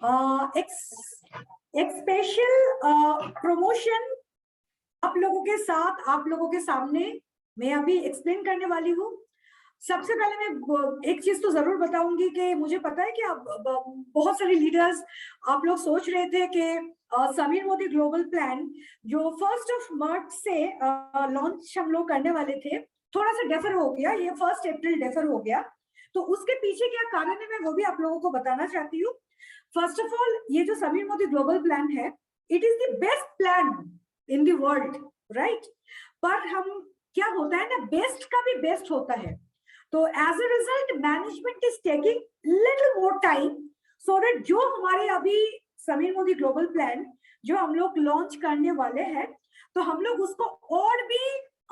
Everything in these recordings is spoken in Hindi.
एक स्पेशल प्रमोशन आप लोगों के साथ, आप लोगों के सामने मैं अभी एक्सप्लेन करने वाली हूँ। सबसे पहले मैं एक चीज तो जरूर बताऊंगी कि मुझे पता है कि आप बहुत सारे लीडर्स, आप लोग सोच रहे थे कि समीर मोदी ग्लोबल प्लान जो 1 मार्च से लॉन्च हम लोग करने वाले थे, थोड़ा सा डेफर हो गया, ये 1 अप्रैल डेफर हो गया। तो उसके पीछे क्या कारण है मैं वो भी आप लोगों को बताना चाहती हूँ। फर्स्ट ऑफ ऑल, ये जो समीर मोदी ग्लोबल प्लान है, it is the best plan in the world, right. पर हम क्या होता है ना, बेस्ट का भी बेस्ट होता है। तो as a result management is taking little more time so that जो हमारे अभी समीर मोदी ग्लोबल प्लान जो हम लोग लॉन्च करने वाले हैं, तो हम लोग उसको और भी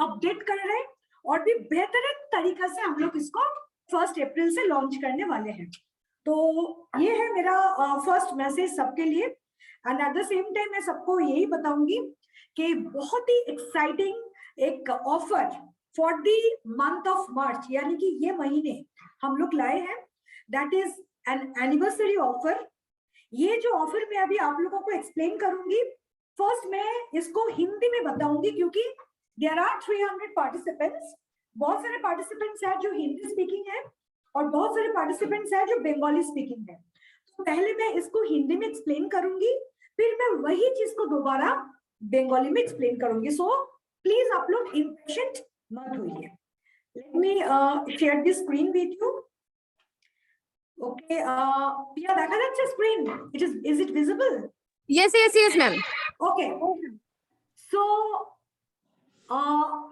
अपडेट कर रहे हैं और भी बेहतरीन तरीका से हम लोग इसको 1 अप्रैल से लॉन्च करने वाले हैं। तो ये है मेरा फर्स्ट मैसेज सबके लिए। And at the same time मैं सबको यही बताऊंगी कि बहुत ही एक्साइटिंग एक offer for the month of March, यानी कि ये महीने हम लोग लाए हैं, that is an anniversary offer. ये जो ऑफर मैं अभी आप लोगों को एक्सप्लेन करूंगी, फर्स्ट मैं इसको हिंदी में बताऊंगी क्योंकि देयर आर 300 पार्टिसिपेंट्स। बहुत सारे पार्टिसिपेंट्स हैं जो हिंदी स्पीकिंग है और बहुत सारे पार्टिसिपेंट्स हैं जो बंगाली स्पीकिंग है। तो पहले मैं इसको हिंदी में एक्सप्लेन करूंगी, फिर मैं वही चीज को दोबारा बंगाली में एक्सप्लेन करूंगी। सो प्लीज आप लोग इम्पेशेंट मत होइए। Let me share the screen with you. Okay, या দেখা যাচ্ছে screen? Is it visible? Yes, ma'am. Okay. So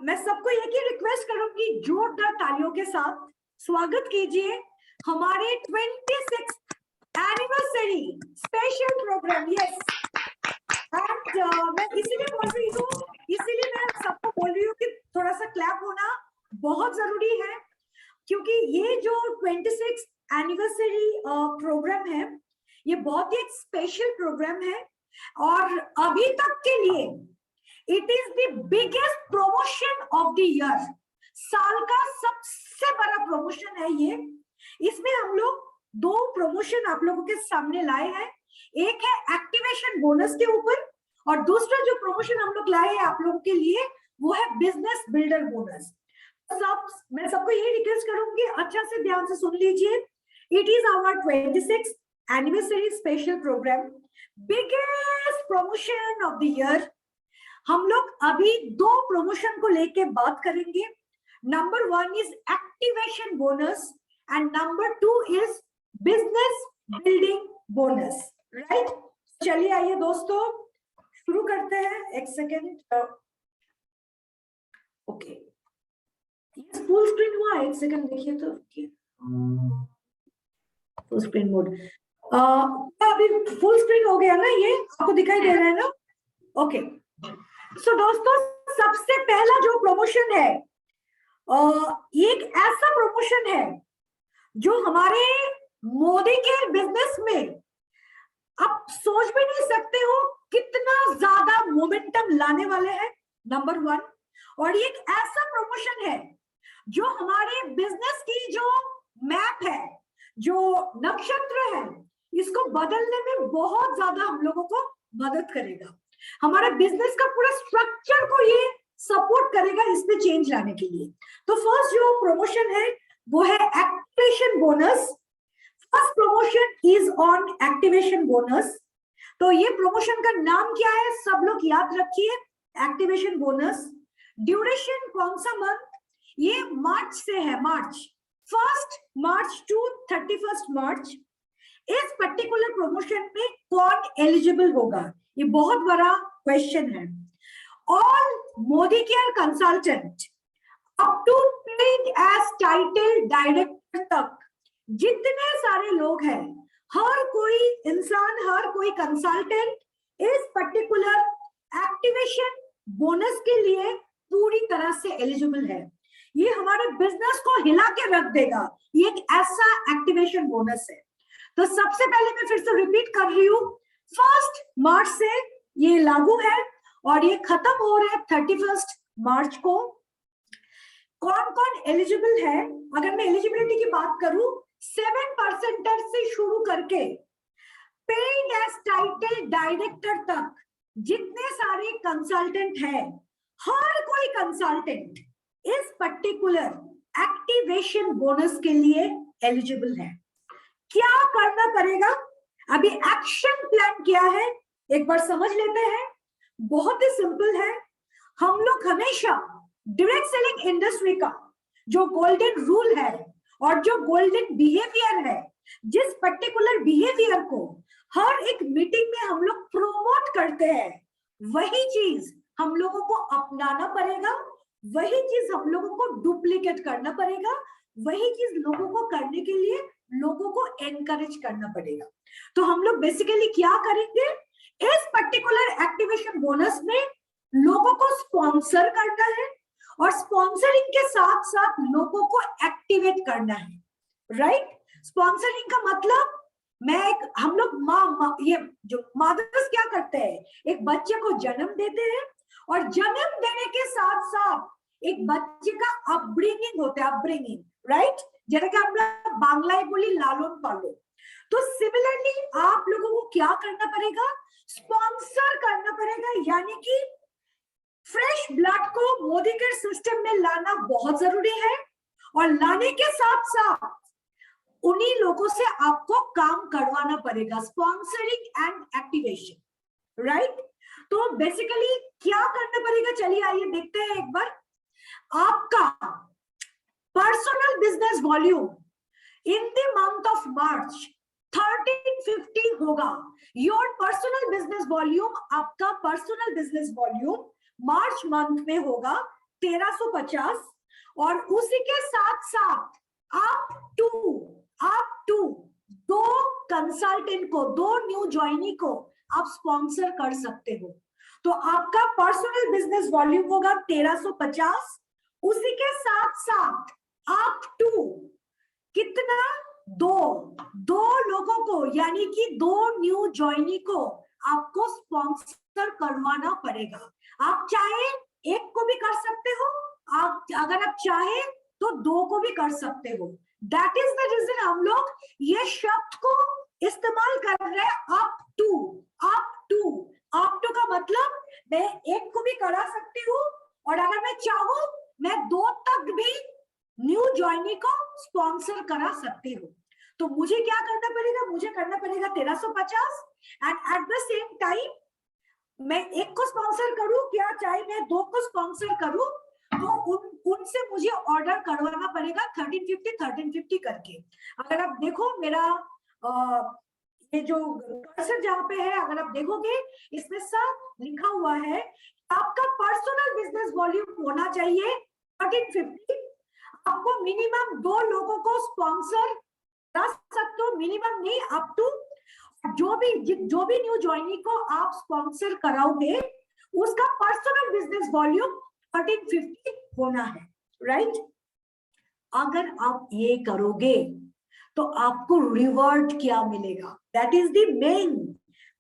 मैं सबको एक ही रिक्वेस्ट करूंगी, जोरदार तालियों के साथ स्वागत कीजिए हमारे 26th anniversary special programme. Yes, and मैं इसीलिए बोल रही हूँ, इसीलिए मैं सबको बोल रही हूँ कि थोड़ा सा क्लैप होना बहुत जरूरी है, क्योंकि ये जो 26th एनिवर्सरी प्रोग्राम है, ये बहुत ही एक स्पेशल प्रोग्राम है और अभी तक के लिए it is the biggest promotion of the year. साल का सबसे बड़ा प्रमोशन है ये। इसमें हम लोग 2 प्रमोशन आप लोगों के सामने लाए हैं। एक है एक्टिवेशन बोनस के ऊपर और दूसरा जो प्रमोशन हम लोग लाए हैं आप लोगों के लिए वो है बिजनेस बिल्डर बोनस। मैं सबको ये रिक्वेस्ट करूंगी, अच्छा से ध्यान से सुन लीजिए। It is our 26th anniversary special programme, biggest promotion of the year. हम लोग अभी 2 प्रमोशन को लेके बात करेंगे। Number 1 is activation bonus and number 2 is business building bonus, right. चलिए आइए दोस्तों शुरू करते हैं। एक सेकेंड, ओके, फुल स्क्रीन हुआ? एक सेकंड देखिए तो, फुल स्क्रीन मोड। अभी फुल स्क्रीन हो गया ना? ये आपको दिखाई दे रहा है ना? ओके। सो दोस्तों, सबसे पहला जो प्रमोशन है, एक ऐसा प्रमोशन है जो हमारे मोदी के बिजनेस में आप सोच भी नहीं सकते हो कितना ज्यादा मोमेंटम लाने वाले हैं, नंबर 1। और एक ऐसा प्रमोशन है जो हमारे बिजनेस की जो मैप है, जो नक्षत्र है, इसको बदलने में बहुत ज्यादा हम लोगों को मदद करेगा। हमारे बिजनेस का पूरा स्ट्रक्चर को ये सपोर्ट करेगा इसमें चेंज लाने के लिए। तो फर्स्ट जो प्रमोशन है वो है activation bonus. First promotion is on activation bonus. तो ये प्रमोशन का नाम क्या है सब लोग याद रखिए, एक्टिवेशन बोनस। ड्यूरेशन कौन सा मंथ? ये मार्च से है, मार्च 1 मार्च टू 31 मार्च। इस पर्टिकुलर प्रमोशन में कौन एलिजिबल होगा, ये बहुत बड़ा क्वेश्चन है। All Modicare consultant up to paid as title director तक जितने सारे लोग हैं, हर कोई इंसान, हर कोई कंसल्टेंट इस पर्टिकुलर एक्टिवेशन बोनस के लिए पूरी तरह से एलिजिबल है। ये हमारे बिजनेस को हिला के रख देगा, ये एक ऐसा एक्टिवेशन बोनस है। तो सबसे पहले मैं फिर से रिपीट कर रही हूँ, 1 मार्च से ये लागू है और ये खत्म हो रहा है 31 मार्च को। कौन कौन एलिजिबल है? अगर मैं एलिजिबिलिटी की बात करूं, 7% से शुरू करके पेड एज टाइटल डायरेक्टर तक जितने सारे कंसल्टेंट है, हर कोई कंसल्टेंट इस पर्टिकुलर एक्टिवेशन बोनस के लिए एलिजिबल है। क्या करना पड़ेगा? अभी एक्शन प्लान क्या है एक बार समझ लेते हैं। बहुत ही सिंपल है। हम लोग हमेशा डायरेक्ट सेलिंग इंडस्ट्री का जो गोल्डन रूल है और जो गोल्डन बिहेवियर है, जिस पर्टिकुलर बिहेवियर को हर एक मीटिंग में हम लोग प्रोमोट करते हैं, वही चीज हम लोगों को अपनाना पड़ेगा, वही चीज हम लोगों को डुप्लीकेट करना पड़ेगा, वही चीज लोगों को करने के लिए लोगों को एनकरेज करना पड़ेगा। तो हम लोग बेसिकली क्या करेंगे, इस पर्टिकुलर एक्टिवेशन बोनस में लोगों को स्पॉन्सर करना है और स्पॉन्सरिंग के साथ साथ लोगों को एक्टिवेट करना है, राइट। स्पॉन्सरिंग का मतलब हम लोग ये जो मदर्स क्या करते हैं, एक बच्चे को जन्म देते हैं और जन्म देने के साथ साथ एक बच्चे का अपब्रिंगिंग होता है, अपब्रिंगिंग, राइट, যেটাকে আমরা বাংলায় বলি লালন পালন। तो सिमिलरली आप लोगों को क्या करना पड़ेगा, स्पॉन्सर करना पड़ेगा, यानी कि फ्रेश ब्लड को मोदी के सिस्टम में लाना बहुत जरूरी है और लाने के साथ साथ उन्हीं लोगों से आपको काम करवाना पड़ेगा, स्पॉन्सरिंग एंड एक्टिवेशन, राइट। तो बेसिकली क्या करना पड़ेगा, चलिए आइए देखते हैं एक बार। आपका personal business volume in the month of March 1350 होगा। योर पर्सनल बिजनेस वॉल्यूम, आपका personal business volume March month में होगा 1350 और उसी के साथ साथ आप टू दो कंसल्टेंट को, दो न्यू ज्वाइनी को आप स्पॉन्सर कर सकते हो। तो आपका पर्सनल बिजनेस वॉल्यूम होगा 1350, उसी के साथ साथ आप टू कितना, दो लोगों को, यानी कि दो न्यू ज्वाइनी को आपको स्पॉन्सर करवाना पड़ेगा। आप चाहे एक को भी कर सकते हो, आप अगर आप चाहे तो दो को भी कर सकते हो। दैट इज द रीजन हम लोग ये शब्द को इस्तेमाल कर रहे हैं, अप टू का मतलब मैं एक को भी करा सकती हूँ और अगर मैं चाहूँ मैं दो तक भी न्यू ज्वाइनी को स्पॉन्सर करा सकती हूँ। तो मुझे क्या करना पड़ेगा, मुझे करना पड़ेगा 1350 and at the same time मैं एक को स्पॉन्सर करूं क्या चाहे मैं दो को स्पॉन्सर करूं, तो उनसे मुझे ऑर्डर करवाना पड़ेगा 1350 करके। अगर आप देखो मेरा ये जो कर्सर जहां पे है, अगर आप देखोगे इसमें सब लिखा हुआ है, आपका पर्सनल बिजनेस वॉल्यूम होना चाहिए 1350। आपको मिनिमम दो लोगों को स्पॉन्सर कर सकते हो, मिनिमम नहीं, अप टू जो भी न्यू ज्वाइनी को आप स्पॉन्सर कराओगे उसका पर्सनल बिजनेस वॉल्यूम 1350 होना है, राइट। अगर आप ये करोगे तो आपको रिवॉर्ड क्या मिलेगा, that is the main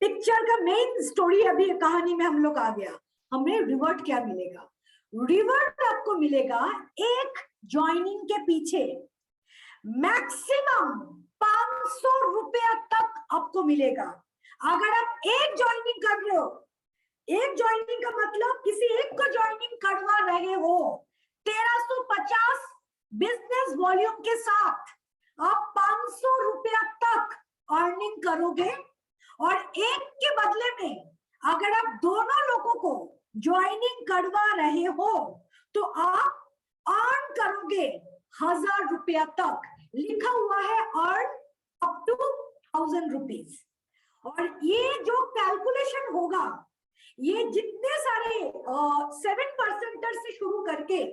picture का मेन स्टोरी। अभी कहानी में हम लोग आ गया, हमें रिवॉर्ड क्या मिलेगा। रिवॉर्ड आपको मिलेगा एक ज्वाइनिंग के पीछे मैक्सिमम 500 रुपया तक आपको मिलेगा। अगर आप एक ज्वाइनिंग कर रहे हो, एक ज्वाइनिंग का मतलब किसी एक को ज्वाइनिंग करवा रहे हो, 1350 बिजनेस वॉल्यूम के साथ आप 500 रुपया तक अर्निंग करोगे और एक के बदले में अगर आप दोनों लोगों को ज्वाइनिंग करवा रहे हो तो आप अर्न करोगे 1000 रुपया तक। लिखा हुआ है अर्न अप टू 1000 रुपीज। और ये जो कैलकुलेशन होगा, ये जितने सारे 7% से शुरू करके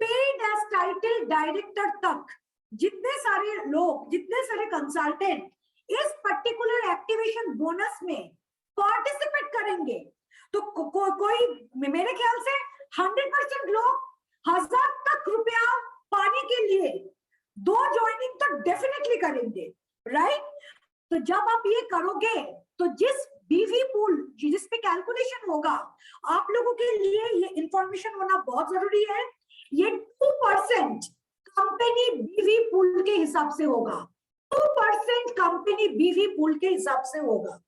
पेड एज टाइटल डायरेक्टर तक जितने सारे लोग, जितने सारे कंसल्टेंट इस पर्टिकुलर एक्टिवेशन बोनस में पार्टिसिपेट करेंगे, तो कोई मेरे ख्याल से 100% लोग 1000 तक रुपया पाने के लिए दो ज्वाइनिंग तो डेफिनेटली करेंगे, राइट। तो जब आप ये करोगे तो जिस बीवी पूल जिस पे कैलकुलेशन होगा, आप लोगों के लिए ये इंफॉर्मेशन होना बहुत जरूरी है, ये 2% कंपनी बीवी पूल के हिसाब से होगा। 2% कंपनी बीवी पूल के हिसाब से होगा।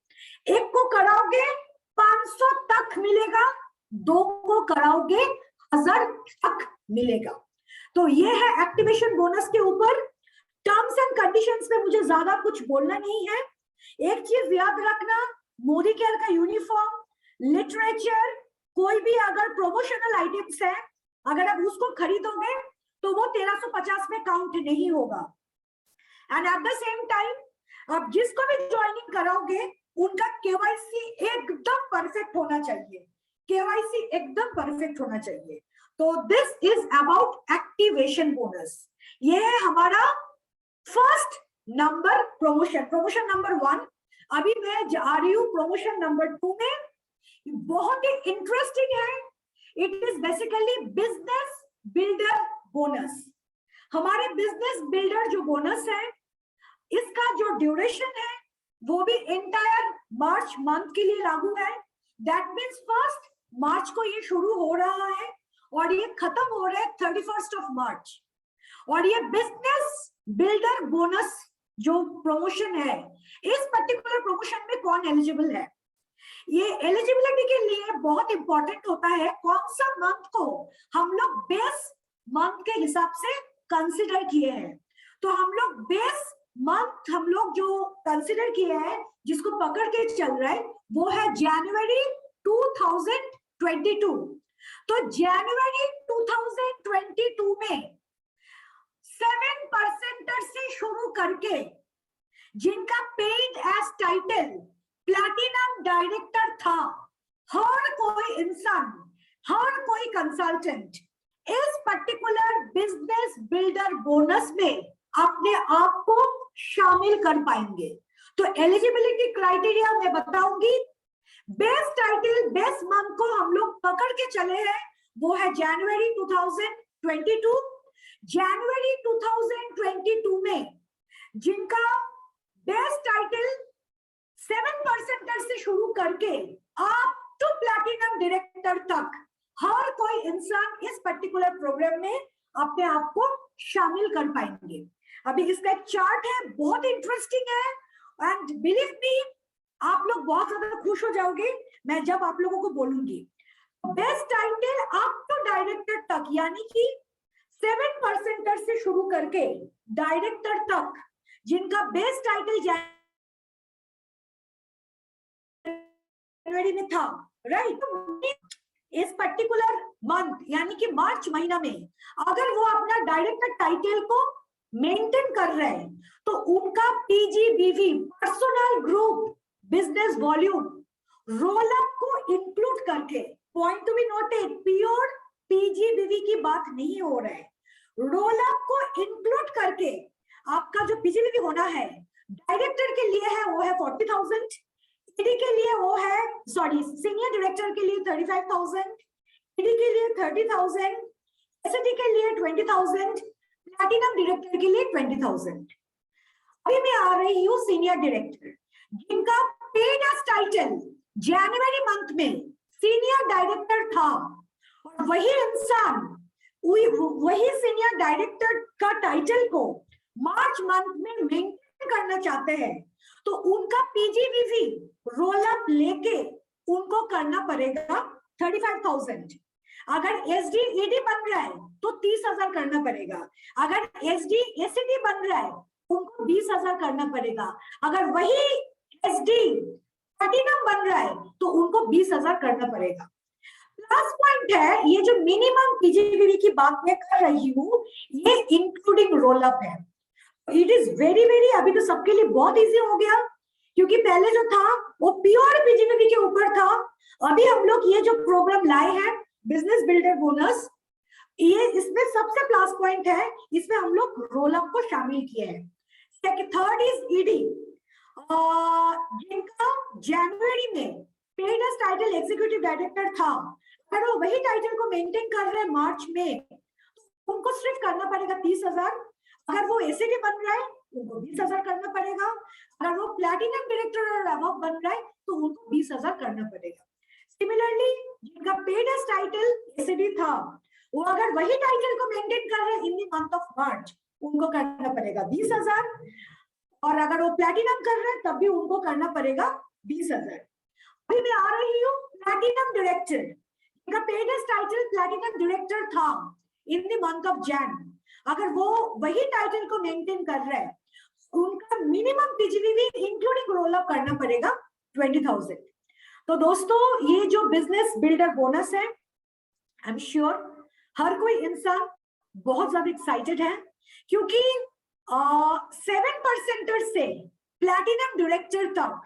एक को कराओगे 500 तक मिलेगा, दो को कराओगे 1000 तक मिलेगा। तो ये है एक्टिवेशन बोनस के ऊपर। टर्म्स एंड कंडीशंस में मुझे ज्यादा कुछ बोलना नहीं है। एक चीज याद रखना, मोदी केयर का यूनिफॉर्म, लिटरेचर, कोई भी अगर प्रोमोशनल आइटम्स है, अगर आप उसको खरीदोगे तो वो 1350 में काउंट नहीं होगा। And at the same time आप जिसको भी ज्वाइनिंग कराओगे उनका केवाईसी एकदम परफेक्ट होना चाहिए, केवाईसी एकदम परफेक्ट होना चाहिए। तो this is about activation bonus. ये है हमारा first number promotion, promotion number 1। अभी मैं जा रही हूं प्रमोशन नंबर 2 में। बहुत ही इंटरेस्टिंग है। It is basically business builder bonus. हमारे बिजनेस बिल्डर जो बोनस है, इसका जो ड्यूरेशन है वो भी एंटायर मार्च मंथ के लिए लागू है। दैट मीन्स 1 मार्च को ये शुरू हो रहा है और ये खत्म हो रहा है 31 मार्च। और ये बिजनेस बिल्डर बोनस जो प्रमोशन है, इस पर्टिकुलर प्रमोशन में कौन एलिजिबल है? ये एलिजिबिलिटी के लिए बहुत इंपॉर्टेंट होता है कौन सा मंथ को हम लोग बेस मंथ के हिसाब से कंसिडर किए हैं। तो हम लोग बेस मंथ हम लोग जो कंसिडर किए हैं, जिसको पकड़ के चल रहा है, वो है जनवरी 2022। तो जनवरी 2022 में 7% से शुरू करके जिनका paid as title platinum director था, हर कोई इंसान, हर कोई कंसल्टेंट इस पर्टिकुलर बिजनेस बिल्डर बोनस में अपने आप को शामिल कर पाएंगे। तो एलिजिबिलिटी क्राइटेरिया मैं बताऊंगी। बेस टाइटल बेस मंथ को हम लोग पकड़ के चले हैं, वो है जनवरी 2022। जनवरी 2022 में जिनका बेस्ट टाइटल 7% से शुरू करके आप टू प्लैटिनम डायरेक्टर तक हर कोई इंसान इस पर्टिकुलर प्रोग्राम में अपने आप को शामिल कर पाएंगे। अभी इसका एक चार्ट है, बहुत इंटरेस्टिंग है एंड बिलीव मी आप लोग बहुत ज्यादा खुश हो जाओगे मैं जब आप लोगों को बोलूंगी। Best title up to director तक, यानी कि 7% से शुरू करके डायरेक्टर तक जिनका बेस टाइटल जनवरी में था, राइट, इस पर्टिकुलर मंथ यानी कि मार्च महीना में अगर वो अपना डायरेक्टर टाइटल को मेंटेन कर रहे हैं तो उनका PGBV personal group business volume roll up को इंक्लूड करके, point to be noted, pure PGBV की बात नहीं हो रहा है, रोल अप को इंक्लूड करके आपका जो पीजीबीवी होना है डायरेक्टर के लिए है वो है 40,000, ईडी के लिए वो है सीनियर डायरेक्टर के लिए 35,000, ईडी के लिए 30,000, एसडी के लिए 20,000, प्लैटिनम डायरेक्टर के लिए 20,000। अभी मैं आ रही हूँ सीनियर डायरेक्टर जिनका पेड एज टाइटल जनवरी मंथ में सीनियर डायरेक्टर था और वही इंसान वही सीनियर डायरेक्टर का टाइटल को मार्च मंथ में मेंटेन करना चाहते हैं, तो उनका पीजीबीवी रोल अप लेके उनको करना पड़ेगा 35,000। अगर एसडी ईडी बन रहा है तो 30,000 करना पड़ेगा, अगर एसडी एसडी बन रहा है उनको 20,000 करना पड़ेगा, अगर वही एसडी प्लैटिनम बन रहा है तो उनको 20,000 करना पड़ेगा। प्लस पॉइंट है, ये जो मिनिमम पीजीबीवी की बात मैं कर रही हूँ ये इंक्लूडिंग रोल अप है। इट इज वेरी वेरी, अभी तो सबके लिए बहुत इजी हो गया क्योंकि पहले जो था वो प्योर पीजीबीवी के ऊपर था। अभी हम लोग ये जो प्रोग्राम लाए हैं बिजनेस बिल्डर बोनस, ये इसमें सबसे प्लस पॉइंट है, इसमें हम लोग रोल अप को शामिल किए हैं। थर्ड इज ईडी, जिनका जनवरी में paid as title executive director था, अगर वो वही टाइटल को मेंटेन कर रहे हैं मार्च में तो उनको सिर्फ करना पड़ेगा 30,000, अगर वो एसडी बन रहा है उनको 20,000 करना पड़ेगा, अगर वो प्लैटिनम डायरेक्टर और अबव बन रहा है तो उनको 20,000 करना पड़ेगा। सिमिलरली जिनका पेड एज टाइटल एसडी था वो अगर वही टाइटल को मेंटेन कर रहे हैं in the month of March उनको करना पड़ेगा 20,000, और अगर वो प्लैटिनम कर रहे हैं तब भी उनको करना पड़ेगा 20,000। अभी मैं आ रही हूँ प्लैटिनम डायरेक्टर, इनका पेड टाइटल प्लैटिनम डायरेक्टर था in the month of Jain. अगर वो वही टाइटल को मेंटेन कर रहे हैं, उनका minimum PGV including roll up करना पड़ेगा 20,000। तो दोस्तों ये जो बिजनेस बिल्डर बोनस है, आई एम श्योर हर कोई इंसान बहुत ज्यादा एक्साइटेड है, क्योंकि 7% से प्लैटिनम डायरेक्टर तक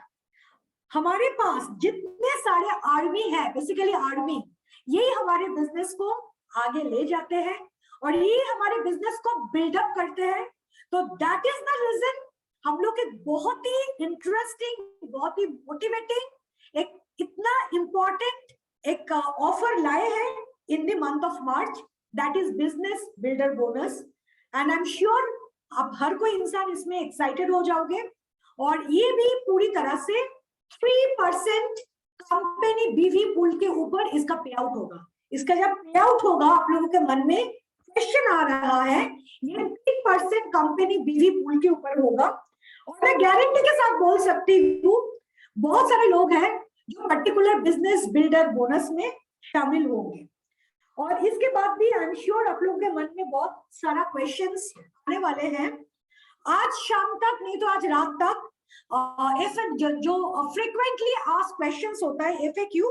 हमारे पास जितने सारे आर्मी है, बेसिकली आर्मी, यही हमारे बिजनेस को आगे ले जाते हैं और ये हमारे बिजनेस को बिल्डअप करते हैं। तो दैट इज द रीजन हम लोग एक बहुत ही इंटरेस्टिंग, बहुत ही मोटिवेटिंग, एक इतना इंपॉर्टेंट एक ऑफर लाए हैं in the month of March, that is business builder bonus. And I am sure आप हर कोई इंसान इसमें एक्साइटेड हो जाओगे। और ये भी पूरी तरह से 3% कंपनी बीवी पूल के ऊपर इसका पे आउट होगा। इसका जब पे आउट होगा, आप लोगों के मन में क्वेश्चन आ रहा है, ये 3% कंपनी बीवी पूल के ऊपर होगा। और मैं गारंटी के साथ बोल सकती हूँ बहुत सारे लोग हैं जो पर्टिकुलर बिजनेस बिल्डर बोनस में शामिल होंगे। और इसके बाद भी आई एम श्योर आप लोगों के मन में बहुत सारा क्वेश्चंस आने वाले हैं। आज शाम तक नहीं तो आज रात तक जो फ्रीक्वेंटली आस्क्ड क्वेश्चंस होता है एफएक्यू,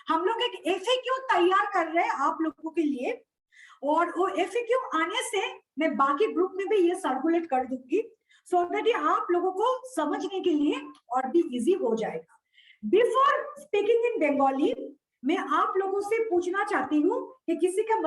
हम लोग एक एफएक्यू तैयार कर रहे हैं आप लोगों के लिए। और वो एफएक्यू आने से मैं बाकी ग्रुप में भी ये सर्कुलेट कर दूंगी, सो दैट ये आप लोगों को समझने के लिए और भी इजी हो जाएगा। बिफोर स्पीकिंग इन बंगाली, मैं आप लोगों से पूछना चाहती हूँ कि किसी का